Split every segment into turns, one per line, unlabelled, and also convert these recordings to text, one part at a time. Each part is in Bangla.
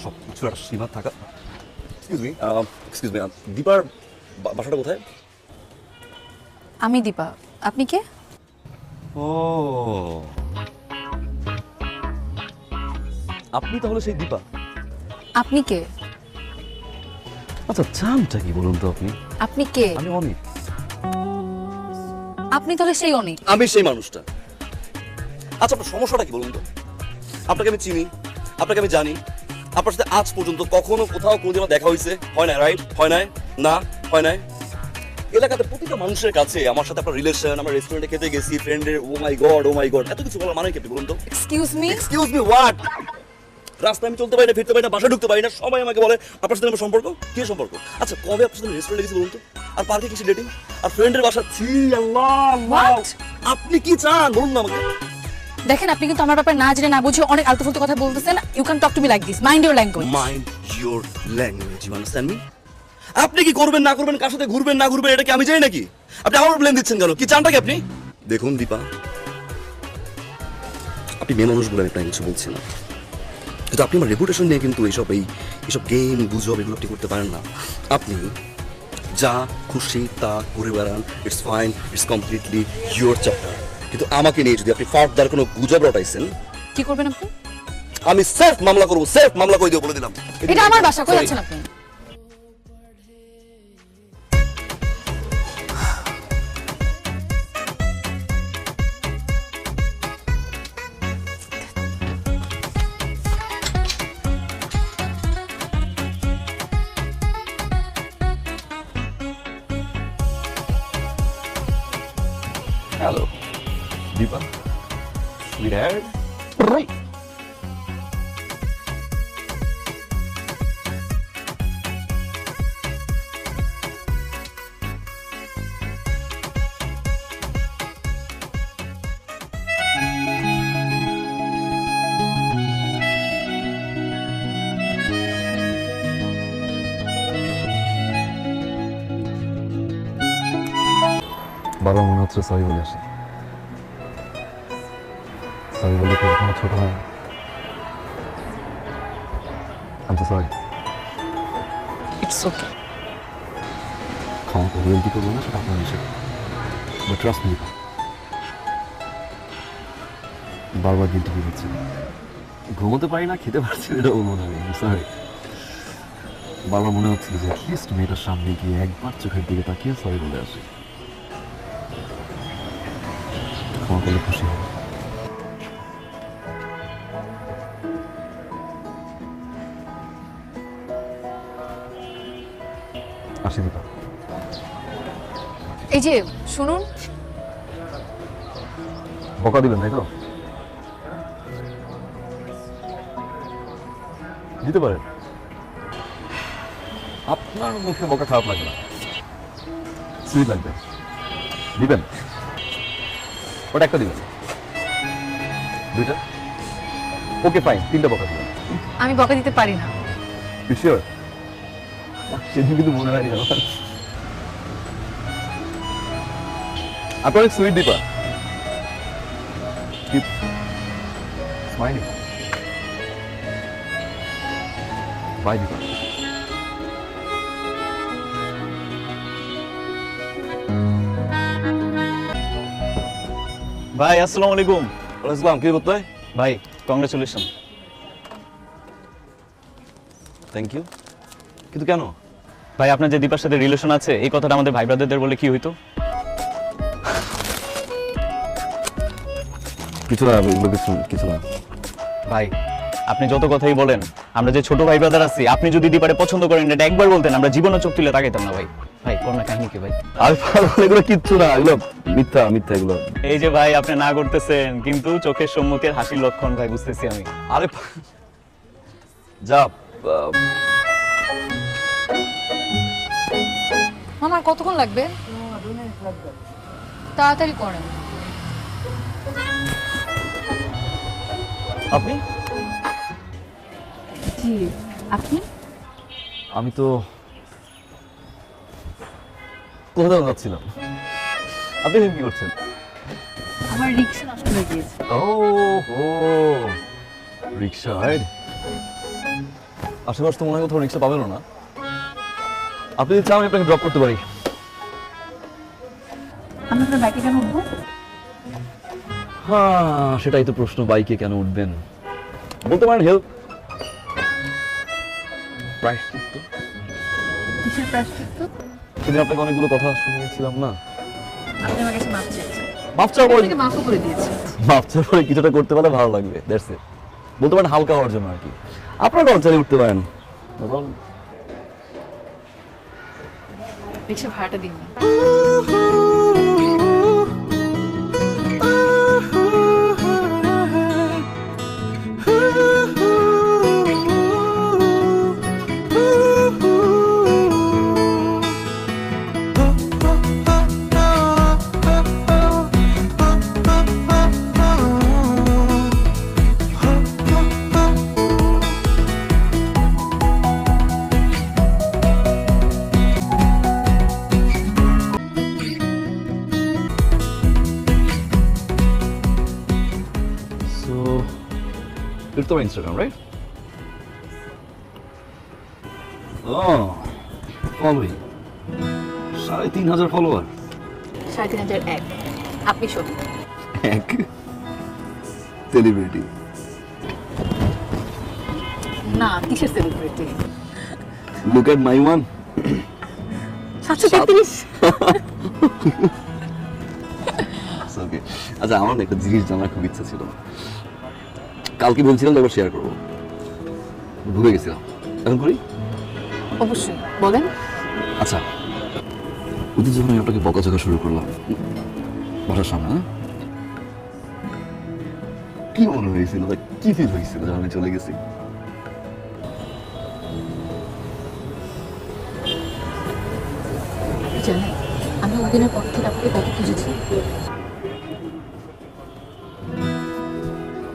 সবকিছু একটা সীমা থাকা। এক্সকিউজ মি, দীপার বাসাটা কোথায়?
আমি দীপা, আপনি কে?
ও, আপনি তাহলে সেই দীপা?
আপনি কে?
আচ্ছা, চামটা কি বলুন তো আপনি?
আপনি কে?
আমি অনিক।
আপনি তাহলে সেই অনেক?
আমি সেই মানুষটা। আচ্ছা, আপনার সমস্যাটা কি বলুন তো? আপনাকে আমি চিনি, আপনাকে আমি জানি, আপনার সাথে আজ পর্যন্ত কখনো কোথাও কোনোদিন আমার দেখা হয়েছে? হয় না, রাইট? হয় নাই? না, হয় নাই। এলাকাতে প্রতিটা মানুষের কাছে আমার সাথে আপনার রিলেশন, আমরা রেস্টুরেন্টে খেতে গেছি, ফ্রেন্ডের, ও মাই গড, এত কিছু বলার মানে কি আপনি বলুন তো?
Excuse me?
Excuse me what? রাস্তায় আমি চলতে পারি না, ফিরতে পারি না, বাসায় ঢুকতে পারি না, সবাই আমাকে বলে আপনার সাথে আমার সম্পর্ক। কি সম্পর্ক? আচ্ছা, কবে আপনার সাথে রেস্টুরেন্টে গেছি বলুন তো? আর পার্কে কিছু ডেটিং, আর ফ্রেন্ডের বাসা। ছি আল্লাহ,
What?
আপনি কি চান বলুন না আমাকে।
দেখেন, আপনি কিন্তু আমার ব্যাপারে না জেনে না বুঝে অনেক আলতু ফালতু কথা বলতেছেন। You can talk to me like this. Mind your language.
Mind your language, you understand me? আপনি কি করবেন না করবেন, কার সাথে ঘুরবেন না ঘুরবেন, এটা কি আমি জানি নাকি? আপনি আমার ব্লেম দিচ্ছেন কেন? কি চানটা কি আপনি? দেখুন দীপা, আপনি মেয়ে মানুষ বলে আমি আপনাকে কিছু বলছি না, কিন্তু আপনি আমার রেপুটেশন নিয়ে কিন্তু এইসব গেম গুজব এগুলো আপনি করতে পারেন না। আপনি যা খুশি তা ঘুরে বেড়ান, it's fine, it's completely your chapter. কিন্তু আমাকে নিয়ে যদি আপনি ফার্দার কোনো গুজব রটাইছেন,
কি করবেন আপনি?
আমি সেলফ মামলা করবো, সেলফ মামলা করে দিও বলে দিলাম।
এটা আমার বাসা, কই যাচ্ছেন আপনি?
Hello Deepa, sweetheart. রাইট। বাবা মনে হচ্ছে সরি বলে আসে। সরি বলে কি এখনো ছোট হয়? আমি সরি।
It's okay.
ক্ষমা করে রিয়েলিটি করবো না, সেটা আপনার বিষয়। বাট ট্রাস্ট মি, বারবার গিলটি ফিল হচ্ছে। ঘুমোতে পারি না, খেতে পারছি না, এটা বলবো না আমি, সরি। বারবার মনে হচ্ছে যে অ্যাটলিস্ট মেয়েটার সামনে গিয়ে একবার চোখের দিকে তাকিয়ে সরি বলে আসি। ক্ষমা করলে খুশি হবে। আসি দীপা।
এই যে শুনুন,
বকা দিবেন তাই তো? দিতে পারেন, আপনার মুখে বকা খারাপ লাগবে না, সুইট লাগবে। দিবেন? ওটা একটা দিবেন, দুইটা? ওকে ফাইন, তিনটা বকা দিবেন।
আমি বকা দিতে পারি না।
শিওর? সেদিন কিন্তু মনে রাখি আপনার sweet Deepa. Smiling. Bye Deepa.
ভাই আসসালামু আলাইকুম।
আসসালাম, কি করতে হয়?
ভাই কংগ্রেচুলেশন।
থ্যাংক ইউ, কিন্তু কেন?
ভাই আপনার যে দীপার সাথে রিলেশন আছে এই কথাটা আমাদের ভাই ব্রাদারদের বলে কি হইতো?
কিছু না, কিছু না।
ভাই আপনি যত কথাই বলেন, আমরা যে ছোট ভাই ব্রাদার আছি, আপনি যদি দীপারে পছন্দ করেন এটা একবার বলতেন, আমরা জীবনে চোখ তুলে তাকাইতাম না ভাই। ভাই করোনা কাহিনী কি ভাই?
আর এগুলো কিচ্ছু না, এগুলো মিথ্যা মিথ্যা এগুলো।
এই যে ভাই আপনি না করতেছেন, কিন্তু চোখের সম্মুখের হাসির লক্ষণ ভাই বুঝতেছি আমি।
আরে যা।
আমার কতক্ষণ লাগবে? তাড়াতাড়ি করেন।
আপনি?
জি, আপনি?
আমি তো কোথাও যাচ্ছিলাম। আপনি কি করছেন?
আমার রিকশা নষ্ট হয়ে গিয়েছে।
ও হো, রিক্সা রাইড। আশেপাশে তো মনে হয় কোথাও রিক্সা পাবেনও না। আপনি যদি চান আমি আপনাকে ড্রপ করতে পারি।
আমি আপনার বাইকে কেন উঠবো?
হ্যাঁ, সেটাই তো প্রশ্ন, বাইকে কেন উঠবেন? বলতে পারেন হেল্প। প্রাইস তো
কিসের প্রায়শ্চিত্ত?
সেদিন আপনাকে অনেকগুলো কথা শুনিয়েছিলাম না?
আপনি আমার কাছে মাপ চেয়েছেন,
মাপ চাওয়ার পরে
আপনাকে মাফও করে দিয়েছি।
মাপ চাওয়ার পরে কিছুটা করতে পারলে ভালো লাগবে, দ্যাটস ইট। বলতে পারেন হালকা হওয়ার জন্য আর কি। আপনারা কখন চালিয়ে উঠতে পারেন?
রিক্সা ভাড়াটা দিন।
So, it's তোমার Instagram, right? Oh, following 3,500 follower.
3,501। আপনি শোন,
এক সেলিব্রিটি।
না কিসের celebrity?
Look at my one.
733।
Okay. আচ্ছা, আমার না একটা জিনিস জানার খুব ইচ্ছা ছিল। কালকে বলছিলাম একবার শেয়ার করবো, ভুলে গেছিলাম। এখন করি?
অবশ্যই বলেন।
আচ্ছা, ওদের যখন আমি আপনাকে বকাঝকা শুরু করলাম বাসার সামনে, হ্যাঁ? কি মনে হয়েছিল, কি ফিল হয়েছিল যখন আমি চলে গেছি?
জানেন আমি ওদিনের পর থেকে আপনাকে কত খুঁজেছি।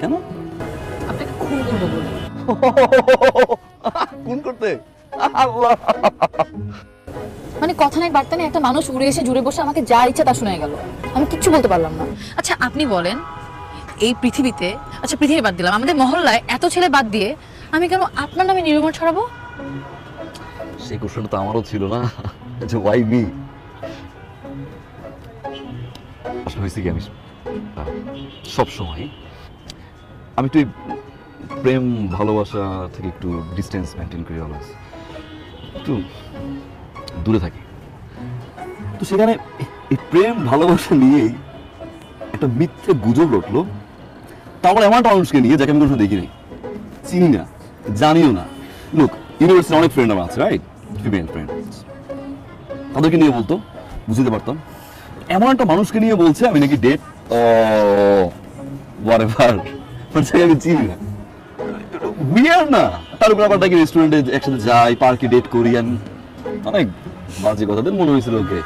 কেন?
আপনাকে খুন করবো বলে।
কোন করতে? আল্লাহ!
মানে কথা নাই বার্তা নেই, একটা মানুষ উড়ে এসে জুড়ে বসে আমাকে যা ইচ্ছা তা শোনা গেল, আমি কিচ্ছু বলতে পারলাম না। আচ্ছা আপনি বলেন, এই পৃথিবীতে, আচ্ছা পৃথিবী বাদ দিলাম, আমাদের মহল্লায় এত ছেলে বাদ দিয়ে আমি কেন আপনার নামে নির্মল ছড়াবো?
সেই কোশ্চেনটা তো আমারও ছিল না, যে ওয়াই মি। আসলে হয়েছে কি, আমি সব সময় আমি একটু প্রেম ভালোবাসা থেকে একটু ডিস্টেন্স মেনটেন করি, অলওয়েজ একটু দূরে থাকি। তো সেখানে এই প্রেম ভালোবাসা নিয়েই একটা মিথ্যে গুজব রটলো, তারপর এমন একটা মানুষকে নিয়ে যাকে আমি কোনো দেখিনি, চিনি না, জানিও না। লুক, ইউনিভার্সিটির অনেক ফ্রেন্ড আমার আছে, রাইট, ফিমেল ফ্রেন্ড, তাদেরকে নিয়ে বলতো, বুঝতে পারতাম। এমন একটা মানুষকে নিয়ে বলছে আমি নাকি ডেট, হোয়াটএভার, মানে যাকে আমি চিনি না, উইয়ার্ড না? তার উপর আবার নাকি রেস্টুরেন্টে একসাথে যাই, পার্কে ডেট করি, অনেক বাজে কথাদের মনে হয়েছিল ওকে।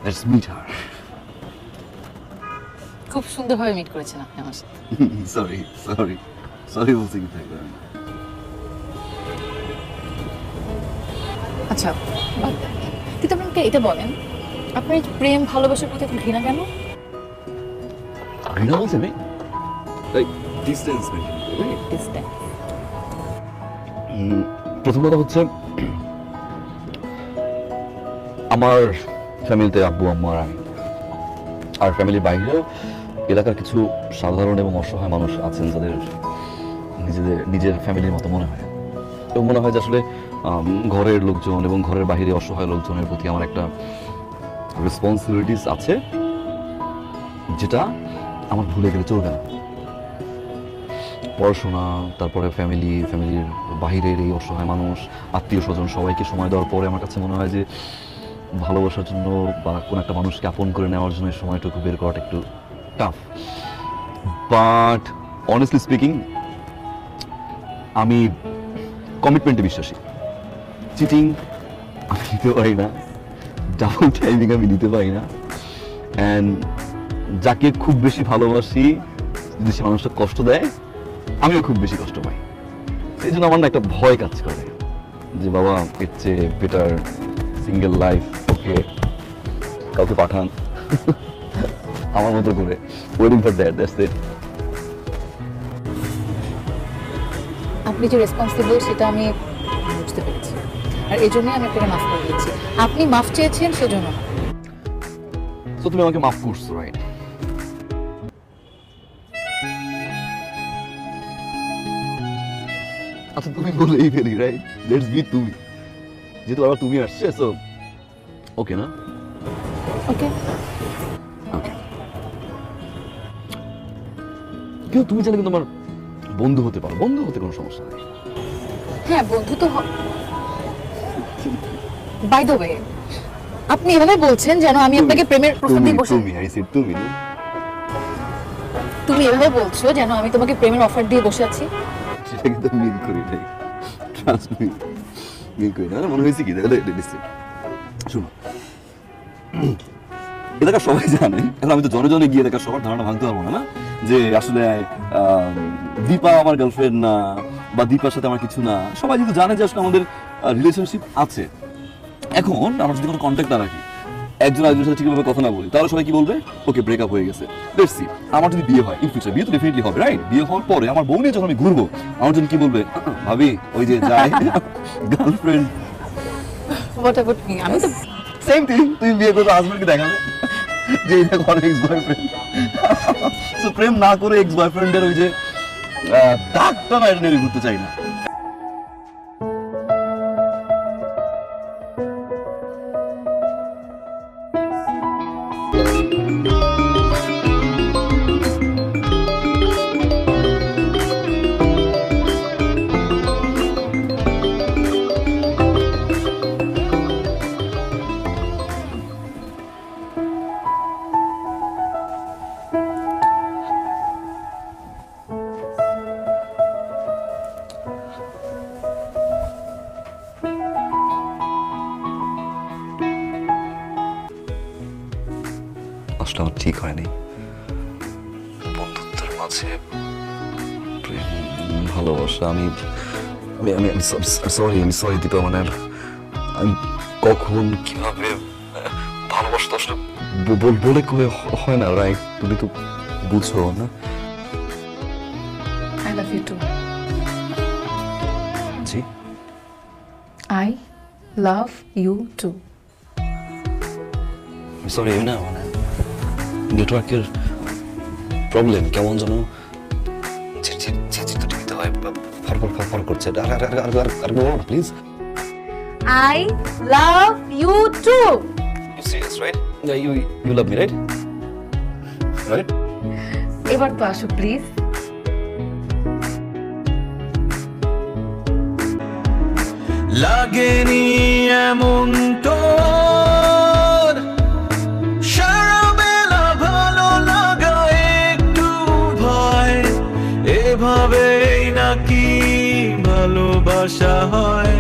Let's meet her.
খুব সুন্দরভাবে মিট করেছেন আপনি আমার সাথে।
সরি সরি সরি বলছি কি থাকবে।
আচ্ছা বাদ দেন। কিন্তু আপনাকে এটা বলেন, আপনার এই প্রেম ভালোবাসার প্রতি এত ঘৃণা কেন?
ঘৃণা বলছে নেই, লাইক ডিস্টেন্স মেনটেন করি।
Distance।
প্রথম কথা হচ্ছে, আমার ফ্যামিলিতে আব্বু আম্মু আর আমি, আর ফ্যামিলির বাইরেও এলাকার কিছু সাধারণ এবং অসহায় মানুষ আছেন যাদের নিজের ফ্যামিলির মতো মনে হয়, এবং মনে হয় যে আসলে ঘরের লোকজন এবং ঘরের বাইরে অসহায় লোকজনের প্রতি আমার একটা রেসপন্সিবিলিটিস আছে, যেটা আমার ভুলে গেলে চলবে না। পড়াশোনা, তারপরে ফ্যামিলির বাহিরের এই অসহায় মানুষ, আত্মীয় স্বজন, সবাইকে সময় দেওয়ার পরে আমার কাছে মনে হয় যে ভালোবাসার জন্য বা কোনো একটা মানুষকে আপন করে নেওয়ার জন্য এই সময়টুকু বের করাটা একটু টাফ। বাট অনেস্টলি স্পিকিং, আমি কমিটমেন্টে বিশ্বাসী। চিটিং আমি নিতে পারি না, ডাবল টাইমিং আমি নিতে পারি না, অ্যান্ড যাকে খুব বেশি ভালোবাসি যদি সে মানুষটা কষ্ট দেয়, আমিও খুব বেশি কষ্ট পাই। সেই জন্য আমার না একটা ভয় কাজ করে যে বাবা, এর চেয়ে বেটার সিঙ্গেল লাইফ, ওকে কাউকে পাঠান আমার মতো করে, waiting for that, that's it.
আপনি যে রেসপন্সিবল সেটা আমি বুঝতে পেরেছি, আর এই জন্যই আমি আপনাকে মাফ করে দিয়েছি। আপনি মাফ চেয়েছেন সেজন্য না।
তো তুমি আমাকে মাফ করছো, রাইট? আচ্ছা তুমি বলেই ফেলি, রাইট? লেটস বি তুমি, যেহেতু আবার তুমি আসছে, সো ওকে না?
ওকে।
ওকে। কেউ তুমি চাইলে কিন্তু আমার বন্ধু হতে পারো, বন্ধু হতে কোনো সমস্যা নেই।
হ্যাঁ, বন্ধু তো বাই দ্য ওয়ে, আপনি এভাবে বলছেন যেন আমি আপনাকে প্রেমের প্রস্তাব দিয়ে বসে।
তুমি, আই সেড তুমি না?
তুমি এভাবে বলছো যেন আমি তোমাকে প্রেমের অফার দিয়ে বসে আছি।
সেটা কিন্তু মিন করি নাই, ট্রাস্ট মি, মিন করি না। মনে হয়েছে কি, দেখো শোনো, এলাকার সবাই জানে, এখন আমি তো জনে জনে গিয়ে এলাকার সবার ধারণা ভাঙতে পারবো না, না যে আসলে দীপা আমার গার্লফ্রেন্ড না, বা দীপার সাথে আমার কিছু না। সবাই কিন্তু জানে যে আসলে আমাদের রিলেশনশিপ আছে। এখন আমরা যদি কোনো কন্ট্যাক্ট না রাখি, একজন আরেকজনের সাথে ঠিকভাবে কথা না বলি, তাহলে সবাই কি বলবে? ওকে, ব্রেকআপ হয়ে গেছে। লেটস সি, আমার যদি বিয়ে হয় ইন ফিউচার, বিয়ে তো ডেফিনেটলি হবে, রাইট? বিয়ে হওয়ার পরে আমার বউ নিয়ে যখন আমি ঘুরবো, আমার জন্য কি বলবে? ভাবি, ওই যে যায় গার্লফ্রেন্ড।
What about me? আমি তো
সেম থিং, তুমি বিয়ে করবে, হাজবেন্ডকে দেখাবে যে এটা করে এক্স বয়ফ্রেন্ড। সো প্রেম না করে এক্স বয়ফ্রেন্ডের ওই যে দাগটা না, এটা নিয়ে ঘুরতে চাই না। আসলে আমার ঠিক হয়নি বন্ধুত্বের মাঝে প্রেম, ভালোবাসা। আমি আমি আমি সরি দীপা, মানে আমি কখন কিভাবে ভালোবাসা তো আসলে বলে কয়ে হয় না, রাইট? তুমি তো বুঝো না?
I love you too.
জি,
I love you too.
Sorry না, মানে নেটওয়ার্কের প্রবলেম, কেমন যেন টিভিতে হয়, ফর করছে। আর please.
I love you too.
You serious, right? Yeah, you love me, right? Right?
এবার তো আসো প্লিজ।
লাগেনি এমন তোর সারা বেলা ভালো লাগা একটু ভয়, এভাবেই নাকি ভালোবাসা হয়?